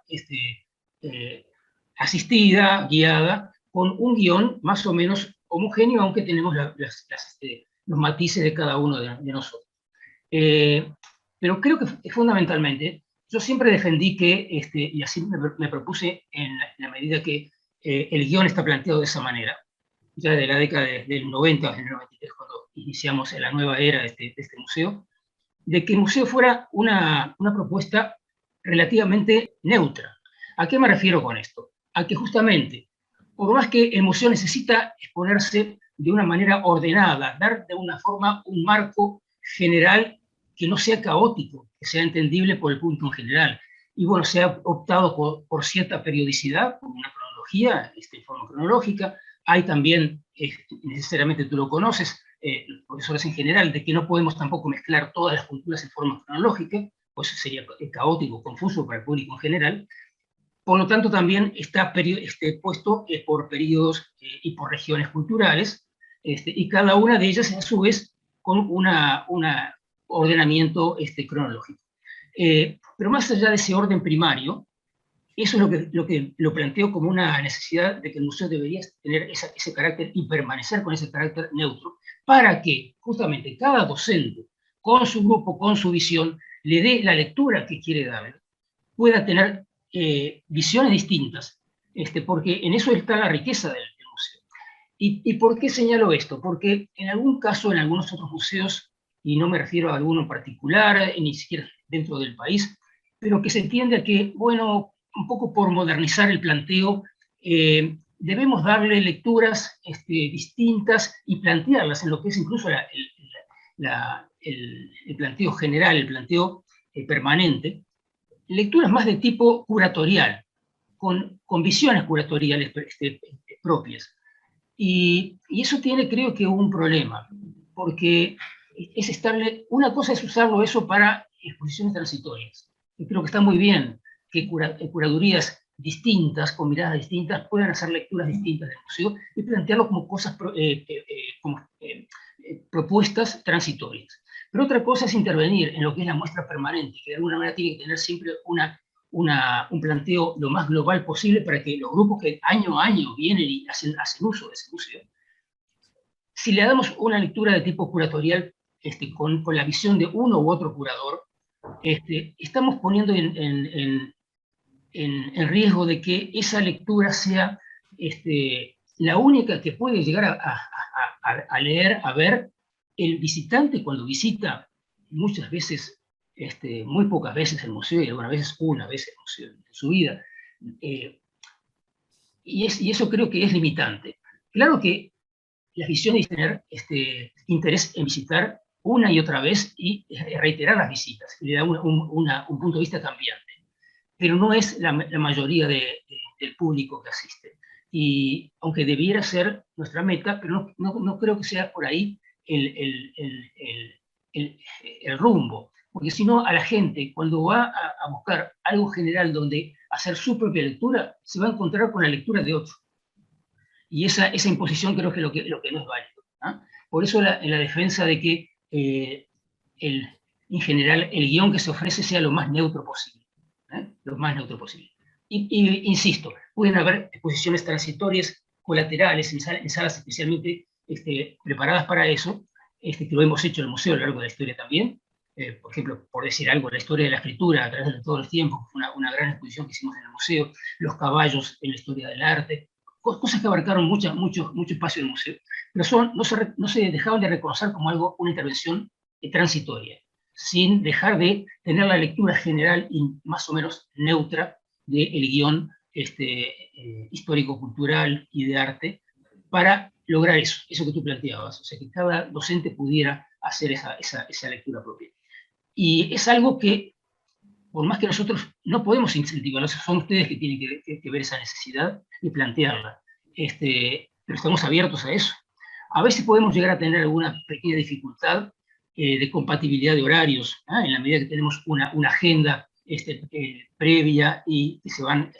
asistida, guiada, con un guión más o menos homogéneo, aunque tenemos los matices de cada uno de nosotros. Pero creo que fundamentalmente, yo siempre defendí que, y así me propuse en la medida que el guión está planteado de esa manera, ya de la década del 90, del 93, cuando iniciamos la nueva era de este museo, de que el museo fuera una propuesta relativamente neutra. ¿A qué me refiero con esto? A que justamente, por más que el museo necesita exponerse de una manera ordenada, dar de una forma un marco general que no sea caótico, que sea entendible por el público en general. Y bueno, se ha optado por cierta periodicidad, por una cronología, forma cronológica. Hay también, necesariamente tú lo conoces, los profesores en general, de que no podemos tampoco mezclar todas las culturas en forma cronológica, pues sería caótico, confuso para el público en general. Por lo tanto, también está puesto por periodos y por regiones culturales, y cada una de ellas, a su vez, con un ordenamiento cronológico. Pero más allá de ese orden primario, eso es lo planteo como una necesidad de que el museo debería tener ese carácter y permanecer con ese carácter neutro, para que justamente cada docente, con su grupo, con su visión, le dé la lectura que quiere dar, pueda tener visiones distintas, porque en eso está la riqueza del museo. ¿Y por qué señalo esto? Porque en algún caso, en algunos otros museos, y no me refiero a alguno en particular, ni siquiera dentro del país, pero que se entiende a que, bueno, un poco por modernizar el planteo, debemos darle lecturas distintas y plantearlas en lo que es incluso el planteo general, el planteo permanente, lecturas más de tipo curatorial, con visiones curatoriales propias. Y eso tiene, creo que, un problema, porque una cosa es usarlo eso para exposiciones transitorias. Y creo que está muy bien que curadurías distintas, con miradas distintas, puedan hacer lecturas distintas del museo y plantearlo como cosas, propuestas transitorias. Pero otra cosa es intervenir en lo que es la muestra permanente, que de alguna manera tiene que tener siempre un planteo lo más global posible para que los grupos que año a año vienen y hacen uso de ese museo, si le damos una lectura de tipo curatorial con la visión de uno u otro curador, estamos poniendo en riesgo de que esa lectura sea la única que puede llegar a leer, a ver el visitante cuando visita muchas veces, muy pocas veces el museo, y algunas veces una vez el museo en su vida. Y eso creo que es limitante. Claro que las visiones tienen interés en visitar una y otra vez y reiterar las visitas, y le da un punto de vista cambiante. Pero no es la mayoría del público que asiste. y aunque debiera ser nuestra meta, pero no creo que sea por ahí el rumbo, porque si no, a la gente, cuando va a buscar algo general donde hacer su propia lectura, se va a encontrar con la lectura de otro. Y esa imposición creo que es lo que no es válido, ¿no? Por eso en la defensa de que en general el guión que se ofrece sea lo más neutro posible, lo más neutro posible. Y insisto, pueden haber exposiciones transitorias colaterales en salas especialmente preparadas para eso, que lo hemos hecho en el museo a lo largo de la historia también. Por ejemplo, por decir algo, la historia de la escritura a través de todos los tiempos, fue una gran exposición que hicimos en el museo, los caballos en la historia del arte, cosas que abarcaron mucho espacio del museo, pero no se dejaban de reconocer como una intervención transitoria, sin dejar de tener la lectura general y más o menos neutra del guión histórico-cultural y de arte, para lograr eso que tú planteabas, o sea, que cada docente pudiera hacer esa lectura propia. Y es algo que, por más que nosotros no podemos incentivarlo, son ustedes que tienen que ver esa necesidad y plantearla, pero estamos abiertos a eso. A veces podemos llegar a tener alguna pequeña dificultad de compatibilidad de horarios, en la medida que tenemos una agenda previa y que se van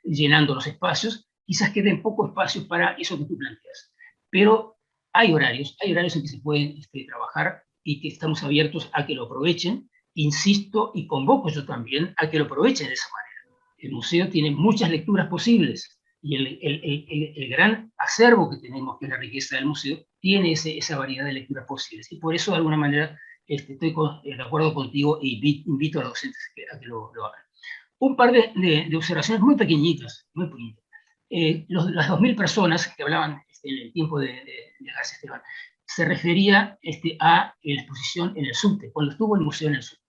llenando los espacios, quizás queden poco espacio para eso que tú planteas. Pero hay horarios en que se pueden trabajar y que estamos abiertos a que lo aprovechen. Insisto y convoco yo también a que lo aprovechen de esa manera. El museo tiene muchas lecturas posibles y el gran acervo que tenemos, que es la riqueza del museo, tiene esa variedad de lecturas posibles. Y por eso, de alguna manera, estoy de acuerdo contigo e invito a los docentes a que lo hagan. Un par de observaciones muy pequeñitas, muy pequeñitas. Las 2.000 personas que hablaban en el tiempo de García Esteban, se refería a la exposición en el subte, cuando estuvo el museo en el subte.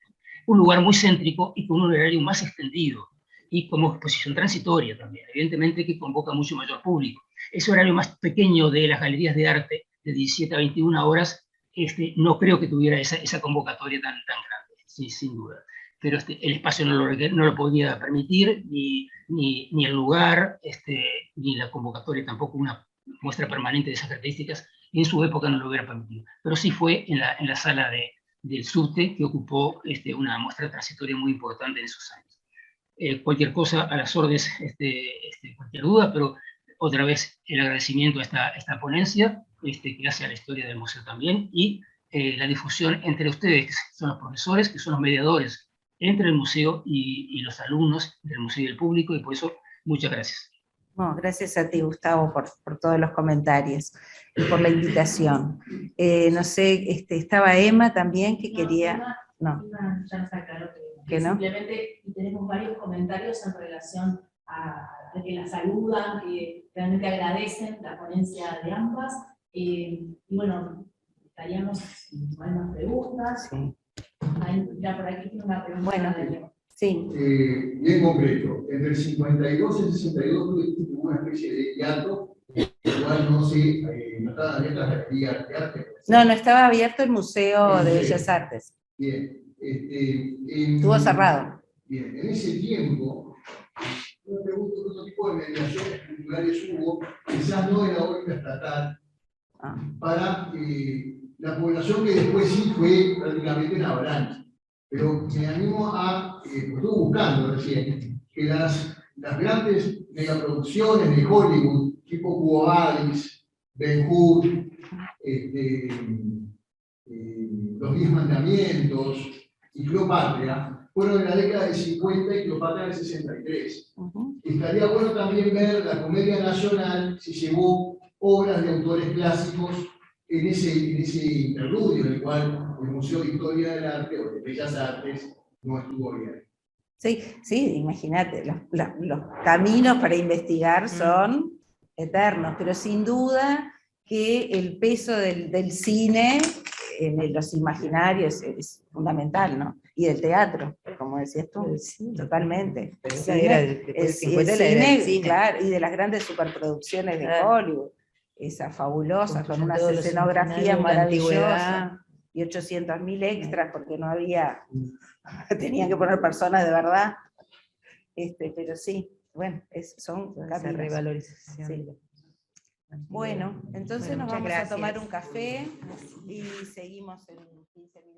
Un lugar muy céntrico y con un horario más extendido, y como exposición transitoria también, evidentemente que convoca mucho mayor público. Ese horario más pequeño de las galerías de arte, de 17 a 21 horas, no creo que tuviera esa convocatoria tan grande, sí, sin duda. Pero el espacio no lo podía permitir, ni el lugar, ni la convocatoria, tampoco una muestra permanente de esas características, en su época no lo hubiera permitido. Pero sí fue en la sala del subte, que ocupó una muestra transitoria muy importante en esos años. Cualquier cosa a las órdenes, cualquier duda, pero otra vez el agradecimiento a esta ponencia, que hace a la historia del museo también, y la difusión entre ustedes, que son los profesores, que son los mediadores entre el museo y los alumnos del museo y el público, y por eso muchas gracias. No, gracias a ti, Gustavo, por todos los comentarios y por la invitación. No sé, estaba Emma también, que quería... No. Ya nos aclaró que no. Simplemente tenemos varios comentarios en relación a que la saludan, que realmente agradecen la ponencia de ambas. Y bueno, estaríamos con más preguntas. Sí. Ya por aquí tiene una pregunta. Bueno, sí. Bien concreto, entre el 52 y el 62 tuvo una especie de teatro, el cual no estaban abiertas las galerías de arte. No estaba abierto el Museo de Bellas Artes. Bien. Estuvo cerrado. Bien, en ese tiempo, yo me pregunto qué otro tipo de mediaciones culturales hubo, quizás no en la órbita estatal, para la población que después sí fue prácticamente una avalancha. Pero me animo a, estuve buscando recién, que las grandes megaproducciones de Hollywood, tipo Quo Vadis, Ben-Hur, Los 10 Mandamientos y Cleopatra, fueron en la década del 50 y Cleopatra en el 63. Estaría bueno también ver la Comedia Nacional, si llevó obras de autores clásicos en ese interludio en el cual el Museo de Historia del Arte o de Bellas Artes no estuvo bien. Sí, imagínate, los caminos para investigar son eternos, pero sin duda que el peso del cine en los imaginarios es fundamental, ¿no? Y del teatro, como decías tú, Sí, totalmente. Pero El esa cine, era después del 50 la era del cine. claro, y de las grandes superproducciones de Claro. Hollywood, esa fabulosa, con unas todos los escenografías imaginarios de la maravillosas, antigüedad. y 800.000 extras, porque no había, tenían que poner personas de verdad, pero sí, bueno, son Esa caminos. revalorización. Sí. de la actividad. Bueno, entonces Bueno, nos muchas vamos a tomar gracias. un café y seguimos en 15 minutos.